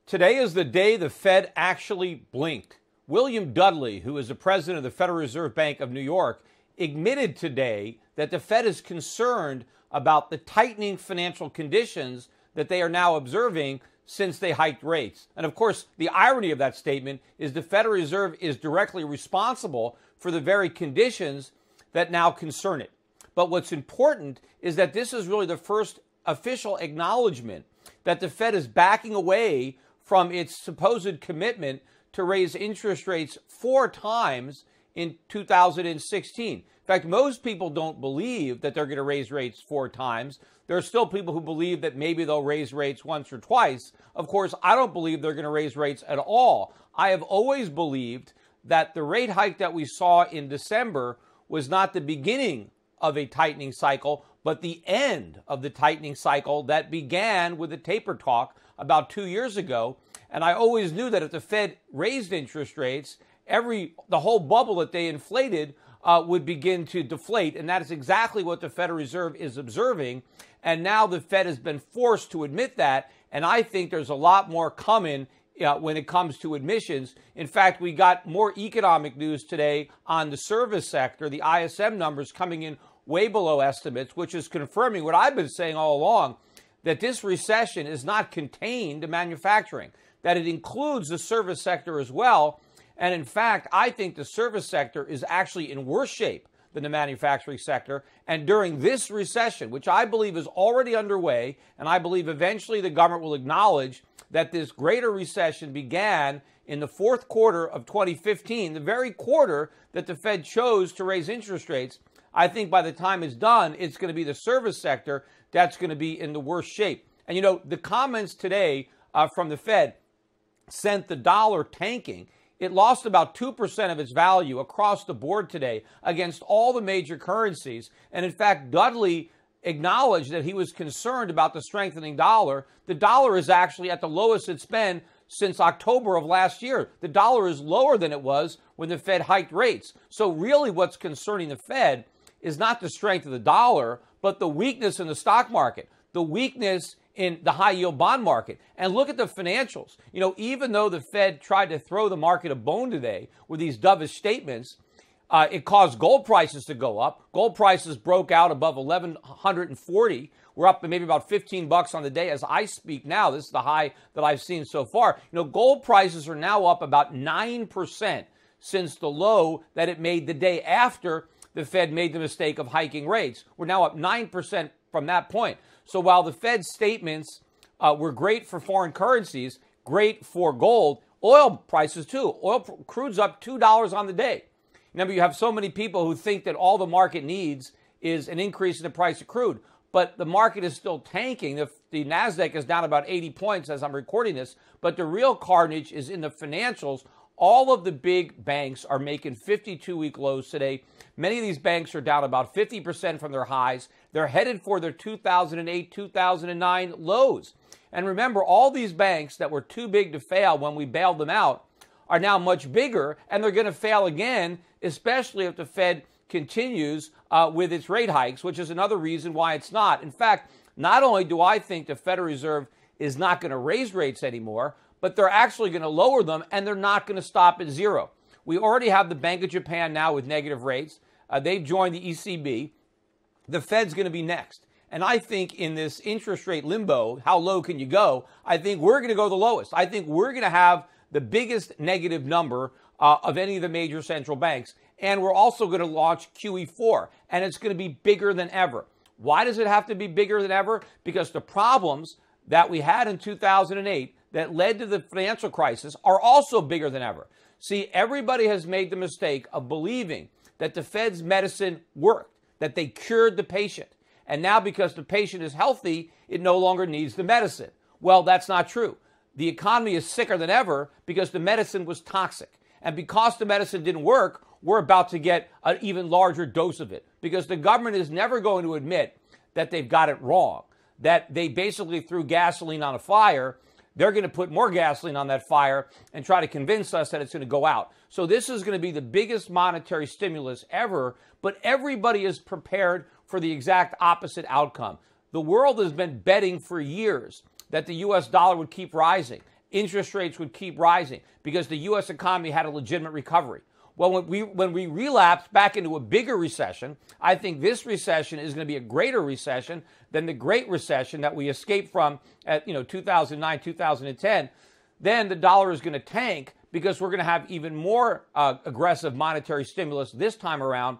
Today is the day the Fed actually blinked. William Dudley, who is the president of the Federal Reserve Bank of New York, admitted today that the Fed is concerned about the tightening financial conditions that they are now observing since they hiked rates. And of course, the irony of that statement is the Federal Reserve is directly responsible for the very conditions that now concern it. But what's important is that this is really the first official acknowledgement that the Fed is backing away from its supposed commitment to raise interest rates 4 times in 2016. In fact, most people don't believe that they're going to raise rates 4 times. There are still people who believe that maybe they'll raise rates once or twice. Of course, I don't believe they're going to raise rates at all. I have always believed that the rate hike that we saw in December was not the beginning of a tightening cycle, but the end of the tightening cycle that began with the taper talk about 2 years ago. And I always knew that if the Fed raised interest rates, the whole bubble that they inflated would begin to deflate. And that is exactly what the Federal Reserve is observing. And now the Fed has been forced to admit that. And I think there's a lot more coming when it comes to admissions. In fact, we got more economic news today on the service sector, the ISM numbers coming in way below estimates, which is confirming what I've been saying all along, that this recession is not contained to manufacturing, that it includes the service sector as well. And in fact, I think the service sector is actually in worse shape than the manufacturing sector. And during this recession, which I believe is already underway, and I believe eventually the government will acknowledge that this greater recession began in the fourth quarter of 2015, the very quarter that the Fed chose to raise interest rates. I think by the time it's done, it's going to be the service sector that's going to be in the worst shape. And, you know, the comments today from the Fed sent the dollar tanking. It lost about 2% of its value across the board today against all the major currencies. And in fact, Dudley acknowledged that he was concerned about the strengthening dollar. The dollar is actually at the lowest it's been since October of last year. The dollar is lower than it was when the Fed hiked rates. So really what's concerning the Fed is not the strength of the dollar, but the weakness in the stock market, the weakness in the high yield bond market. And look at the financials. You know, even though the Fed tried to throw the market a bone today with these dovish statements, it caused gold prices to go up. Gold prices broke out above 1,140. We're up to maybe about 15 bucks on the day as I speak now. This is the high that I've seen so far. You know, gold prices are now up about 9% since the low that it made the day after the Fed made the mistake of hiking rates. We're now up 9% from that point. So while the Fed's statements were great for foreign currencies, great for gold, oil prices too. Crude's up $2 on the day. Remember, you have so many people who think that all the market needs is an increase in the price of crude, but the market is still tanking. The NASDAQ is down about 80 points as I'm recording this, but the real carnage is in the financials. All of the big banks are making 52-week lows today. Many of these banks are down about 50% from their highs. They're headed for their 2008, 2009 lows. And remember, all these banks that were too big to fail when we bailed them out are now much bigger, and they're going to fail again, especially if the Fed continues with its rate hikes, which is another reason why it's not. In fact, not only do I think the Federal Reserve is not going to raise rates anymore, but they're actually going to lower them, and they're not going to stop at zero. We already have the Bank of Japan now with negative rates. They've joined the ECB. The Fed's going to be next. And I think in this interest rate limbo, how low can you go? I think we're going to go the lowest. I think we're going to have the biggest negative number of any of the major central banks. And we're also going to launch QE4, and it's going to be bigger than ever. Why does it have to be bigger than ever? Because the problems that we had in 2008 that led to the financial crisis are also bigger than ever. See, everybody has made the mistake of believing that the Fed's medicine worked, that they cured the patient. And now because the patient is healthy, it no longer needs the medicine. Well, that's not true. The economy is sicker than ever because the medicine was toxic. And because the medicine didn't work, we're about to get an even larger dose of it because the government is never going to admit that they've got it wrong, that they basically threw gasoline on a fire. They're going to put more gasoline on that fire and try to convince us that it's going to go out. So this is going to be the biggest monetary stimulus ever, but everybody is prepared for the exact opposite outcome. The world has been betting for years that the U.S. dollar would keep rising. interest rates would keep rising because the U.S. economy had a legitimate recovery. Well, when we relapse back into a bigger recession, I think this recession is going to be a greater recession than the Great Recession that we escaped from at 2009, 2010. Then the dollar is going to tank because we're going to have even more aggressive monetary stimulus this time around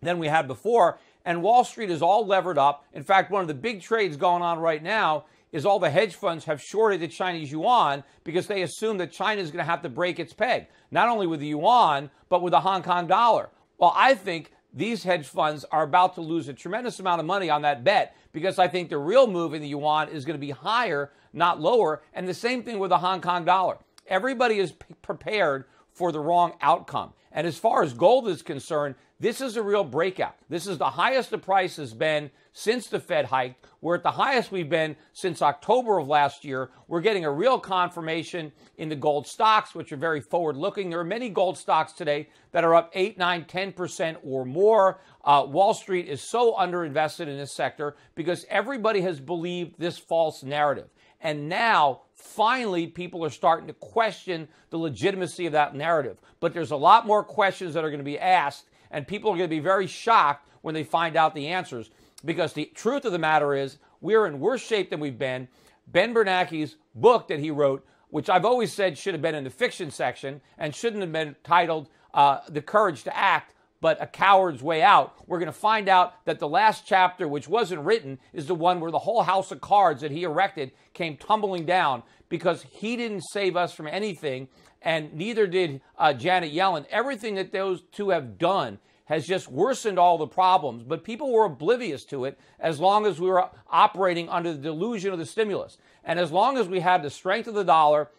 than we had before. And Wall Street is all levered up. In fact, one of the big trades going on right now is all the hedge funds have shorted the Chinese yuan because they assume that China is going to have to break its peg, not only with the yuan, but with the Hong Kong dollar. Well, I think these hedge funds are about to lose a tremendous amount of money on that bet because I think the real move in the yuan is going to be higher, not lower. And the same thing with the Hong Kong dollar. Everybody is prepared for the wrong outcome. And as far as gold is concerned, this is a real breakout. This is the highest the price has been since the Fed hiked. We're at the highest we've been since October of last year. We're getting a real confirmation in the gold stocks, which are very forward-looking. There are many gold stocks today that are up 8, 9, 10% or more. Wall Street is so underinvested in this sector because everybody has believed this false narrative. And now, finally, people are starting to question the legitimacy of that narrative. But there's a lot more questions that are going to be asked, and people are going to be very shocked when they find out the answers. Because the truth of the matter is, we're in worse shape than we've been. Ben Bernanke's book that he wrote, which I've always said should have been in the fiction section and shouldn't have been titled The Courage to Act, but A Coward's Way Out. We're going to find out that the last chapter, which wasn't written, is the one where the whole house of cards that he erected came tumbling down because he didn't save us from anything, and neither did Janet Yellen. Everything that those two have done has just worsened all the problems, but people were oblivious to it as long as we were operating under the delusion of the stimulus. And as long as we had the strength of the dollar,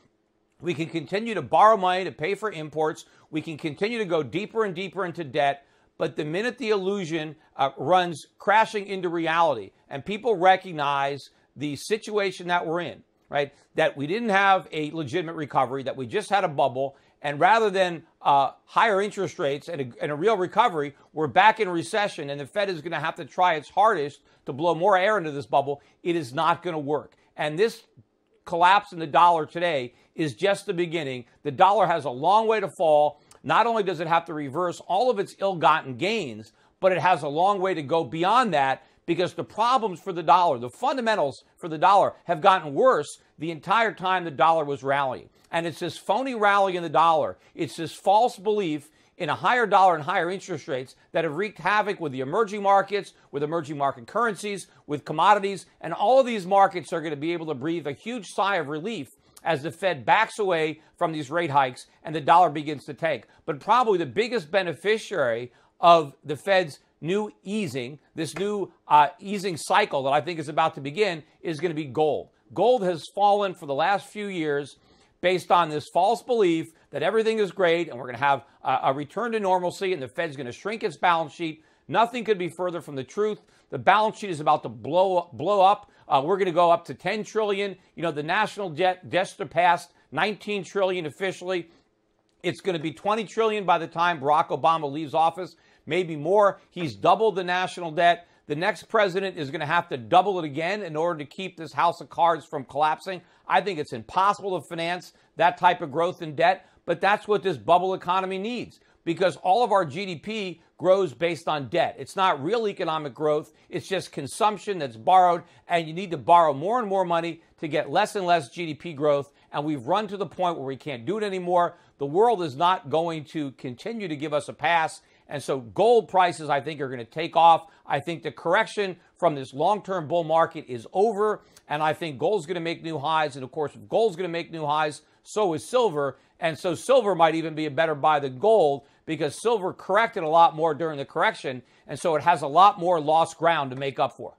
we can continue to borrow money to pay for imports. We can continue to go deeper and deeper into debt. But the minute the illusion runs crashing into reality and people recognize the situation that we're in, right, that we didn't have a legitimate recovery, that we just had a bubble, and rather than higher interest rates and a real recovery, we're back in recession, and the Fed is going to have to try its hardest to blow more air into this bubble. It is not going to work. And this collapse in the dollar today is just the beginning. The dollar has a long way to fall. Not only does it have to reverse all of its ill-gotten gains, but it has a long way to go beyond that because the problems for the dollar, the fundamentals for the dollar have gotten worse the entire time the dollar was rallying. And it's this phony rally in the dollar. It's this false belief in a higher dollar and higher interest rates that have wreaked havoc with the emerging markets, with emerging market currencies, with commodities. And all of these markets are going to be able to breathe a huge sigh of relief as the Fed backs away from these rate hikes and the dollar begins to tank. But probably the biggest beneficiary of the Fed's new easing, this new easing cycle that I think is about to begin, is going to be gold. Gold has fallen for the last few years based on this false belief that everything is great and we're going to have a return to normalcy and the Fed's going to shrink its balance sheet. Nothing could be further from the truth. The balance sheet is about to blow up. We're going to go up to 10 trillion. You know, the national debt just surpassed 19 trillion officially. It's going to be 20 trillion by the time Barack Obama leaves office, maybe more. He's doubled the national debt. The next president is going to have to double it again in order to keep this house of cards from collapsing. I think it's impossible to finance that type of growth in debt, but that's what this bubble economy needs because all of our GDP grows based on debt. It's not real economic growth. It's just consumption that's borrowed, and you need to borrow more and more money to get less and less GDP growth, and we've run to the point where we can't do it anymore. The world is not going to continue to give us a pass. And so gold prices, I think, are going to take off. I think the correction from this long-term bull market is over. And I think gold's going to make new highs. And, of course, if gold's going to make new highs, so is silver. And so silver might even be a better buy than gold because silver corrected a lot more during the correction. And so it has a lot more lost ground to make up for.